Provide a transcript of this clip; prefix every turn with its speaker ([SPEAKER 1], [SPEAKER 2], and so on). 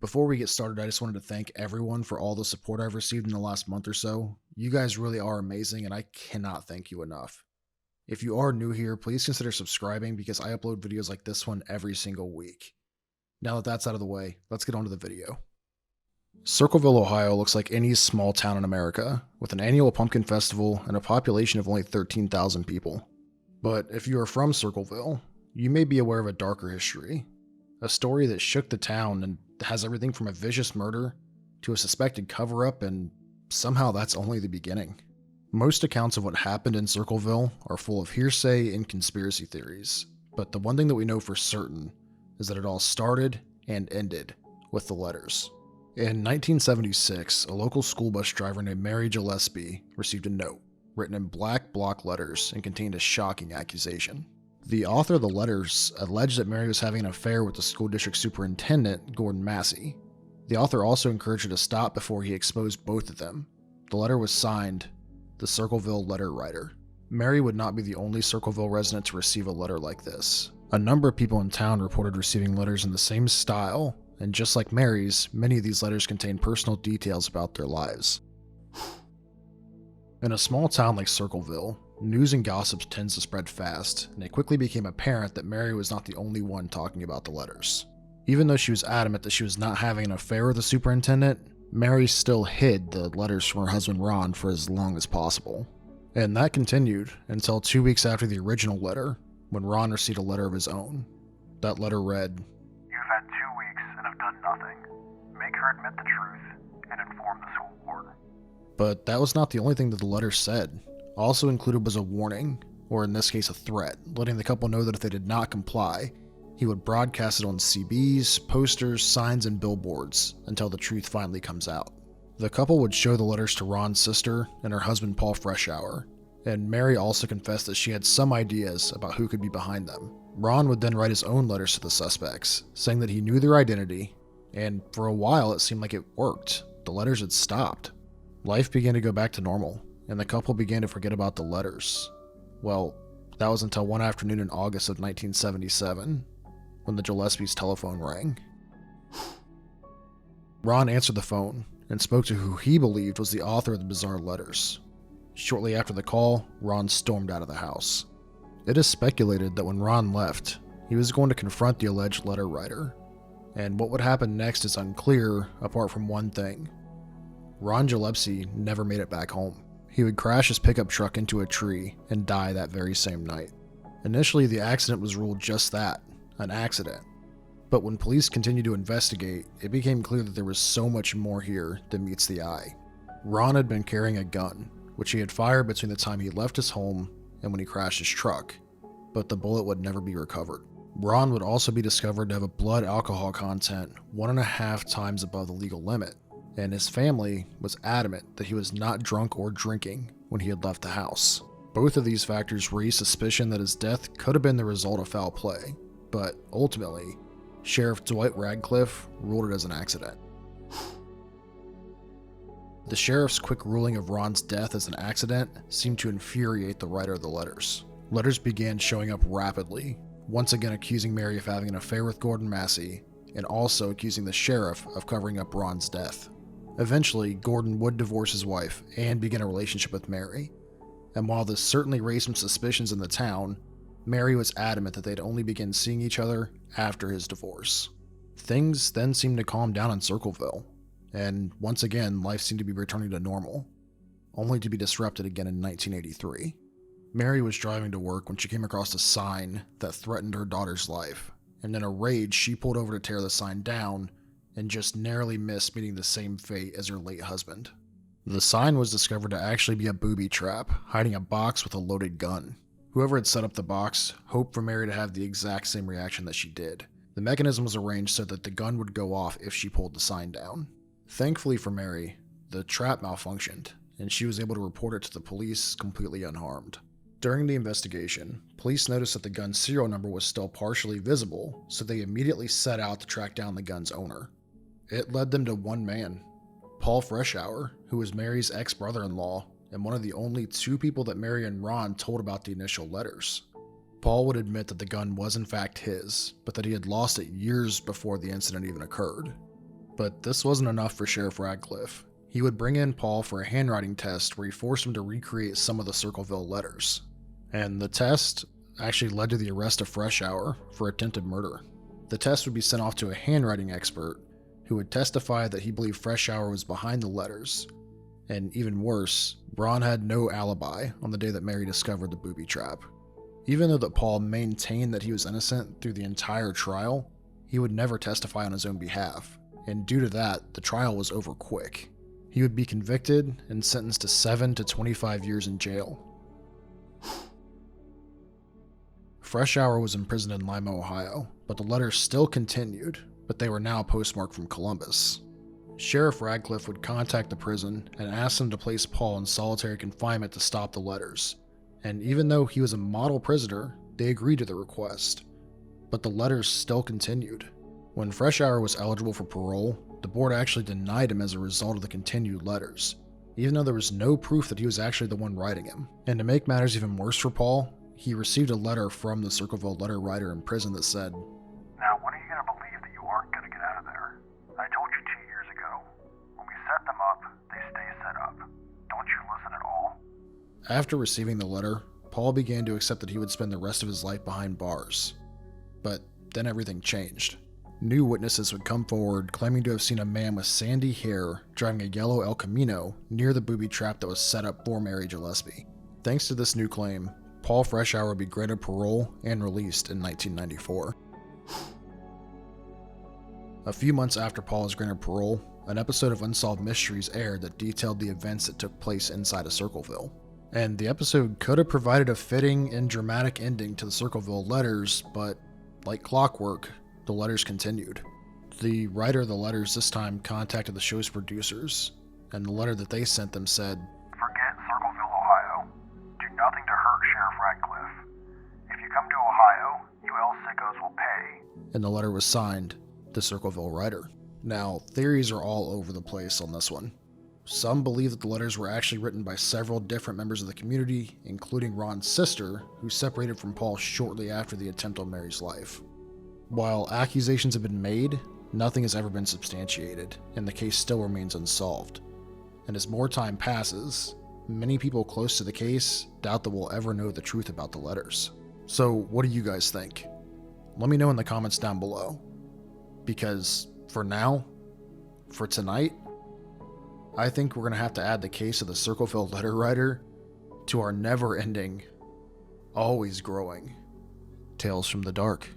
[SPEAKER 1] Before we get started, I just wanted to thank everyone for all the support I've received in the last month or so. You guys really are amazing, and I cannot thank you enough. If you are new here, please consider subscribing because I upload videos like this one every single week. Now that that's out of the way, let's get on to the video. Circleville, Ohio looks like any small town in America, with an annual pumpkin festival and a population of only 13,000 people. But if you are from Circleville, you may be aware of a darker history. A story that shook the town and has everything from a vicious murder to a suspected cover-up, and somehow that's only the beginning. Most accounts of what happened in Circleville are full of hearsay and conspiracy theories, but the one thing that we know for certain is that it all started and ended with the letters. In 1976, a local school bus driver named Mary Gillespie received a note written in black block letters and contained a shocking accusation. The author of the letters alleged that Mary was having an affair with the school district superintendent, Gordon Massey. The author also encouraged her to stop before he exposed both of them. The letter was signed, the Circleville Letter Writer. Mary would not be the only Circleville resident to receive a letter like this. A number of people in town reported receiving letters in the same style, and just like Mary's, many of these letters contain personal details about their lives. In a small town like Circleville, news and gossip tends to spread fast, and it quickly became apparent that Mary was not the only one talking about the letters. Even though she was adamant that she was not having an affair with the superintendent, Mary still hid the letters from her husband Ron for as long as possible. And that continued until 2 weeks after the original letter, when Ron received a letter of his own. That letter read,
[SPEAKER 2] "You've had 2 weeks and have done nothing. Make her admit the truth and inform the school board."
[SPEAKER 1] But that was not the only thing that the letter said. Also included was a warning, or in this case a threat, letting the couple know that if they did not comply, he would broadcast it on CBs, posters, signs, and billboards until the truth finally comes out. The couple would show the letters to Ron's sister and her husband Paul Freshour, and Mary also confessed that she had some ideas about who could be behind them. Ron would then write his own letters to the suspects, saying that he knew their identity, and for a while it seemed like it worked. The letters had stopped. Life began to go back to normal, and the couple began to forget about the letters. Well, that was until one afternoon in August of 1977, when the Gillespies' telephone rang. Ron answered the phone and spoke to who he believed was the author of the bizarre letters. Shortly after the call, Ron stormed out of the house. It is speculated that when Ron left, he was going to confront the alleged letter writer, and what would happen next is unclear apart from one thing. Ron Gillespie never made it back home. He would crash his pickup truck into a tree and die that very same night. Initially, the accident was ruled just that, an accident. But when police continued to investigate, it became clear that there was so much more here than meets the eye. Ron had been carrying a gun, which he had fired between the time he left his home and when he crashed his truck, but the bullet would never be recovered. Ron would also be discovered to have a blood alcohol content 1.5 times above the legal limit, and his family was adamant that he was not drunk or drinking when he had left the house. Both of these factors raised suspicion that his death could have been the result of foul play, but ultimately, Sheriff Dwight Radcliffe ruled it as an accident. The sheriff's quick ruling of Ron's death as an accident seemed to infuriate the writer of the letters. Letters began showing up rapidly, once again accusing Mary of having an affair with Gordon Massey, and also accusing the sheriff of covering up Ron's death. Eventually, Gordon would divorce his wife and begin a relationship with Mary, and while this certainly raised some suspicions in the town, Mary was adamant that they'd only begin seeing each other after his divorce. Things then seemed to calm down in Circleville, and once again life seemed to be returning to normal, only to be disrupted again in 1983. Mary was driving to work when she came across a sign that threatened her daughter's life, and in a rage she pulled over to tear the sign down and just narrowly missed meeting the same fate as her late husband. The sign was discovered to actually be a booby trap, hiding a box with a loaded gun. Whoever had set up the box hoped for Mary to have the exact same reaction that she did. The mechanism was arranged so that the gun would go off if she pulled the sign down. Thankfully for Mary, the trap malfunctioned, and she was able to report it to the police completely unharmed. During the investigation, police noticed that the gun's serial number was still partially visible, so they immediately set out to track down the gun's owner. It led them to one man, Paul Freshour, who was Mary's ex-brother-in-law and one of the only 2 people that Mary and Ron told about the initial letters. Paul would admit that the gun was in fact his, but that he had lost it years before the incident even occurred. But this wasn't enough for Sheriff Radcliffe. He would bring in Paul for a handwriting test where he forced him to recreate some of the Circleville letters. And the test actually led to the arrest of Fresh Hour for attempted murder. The test would be sent off to a handwriting expert who would testify that he believed Fresh Hour was behind the letters. And even worse, Ron had no alibi on the day that Mary discovered the booby trap. Even though that Paul maintained that he was innocent through the entire trial, he would never testify on his own behalf, and due to that, the trial was over quick. He would be convicted and sentenced to 7 to 25 years in jail. Fresh Hour was imprisoned in Lima, Ohio, but the letters still continued, but they were now postmarked from Columbus. Sheriff Radcliffe would contact the prison and ask them to place Paul in solitary confinement to stop the letters. And even though he was a model prisoner, they agreed to the request. But the letters still continued. When Fresh Hour was eligible for parole, the board actually denied him as a result of the continued letters, even though there was no proof that he was actually the one writing them. And to make matters even worse for Paul, he received a letter from the Circleville letter writer in prison that said,
[SPEAKER 2] "Now, when are you going to believe that you aren't going to get out of there? I told you 2 years ago. When we set them up, they stay set up. Don't you listen at all?"
[SPEAKER 1] After receiving the letter, Paul began to accept that he would spend the rest of his life behind bars. But then everything changed. New witnesses would come forward claiming to have seen a man with sandy hair driving a yellow El Camino near the booby trap that was set up for Mary Gillespie. Thanks to this new claim, Paul Fresh Hour would be granted parole and released in 1994. A few months after Paul was granted parole, an episode of Unsolved Mysteries aired that detailed the events that took place inside of Circleville. And the episode could have provided a fitting and dramatic ending to the Circleville letters, but like clockwork, the letters continued. The writer of the letters this time contacted the show's producers, and the letter that they sent them said,
[SPEAKER 2] "Forget Circleville, Ohio. Do nothing to hurt Sheriff Radcliffe. If you come to Ohio, you L sickos will pay."
[SPEAKER 1] And the letter was signed, the Circleville writer. Now, theories are all over the place on this one. Some believe that the letters were actually written by several different members of the community, including Ron's sister, who separated from Paul shortly after the attempt on Mary's life. While accusations have been made, nothing has ever been substantiated, and the case still remains unsolved. And as more time passes, many people close to the case doubt that we'll ever know the truth about the letters. So what do you guys think? Let me know in the comments down below. Because for now, for tonight, I think we're going to have to add the case of the Circleville letter writer to our never-ending, always growing Tales from the Dark.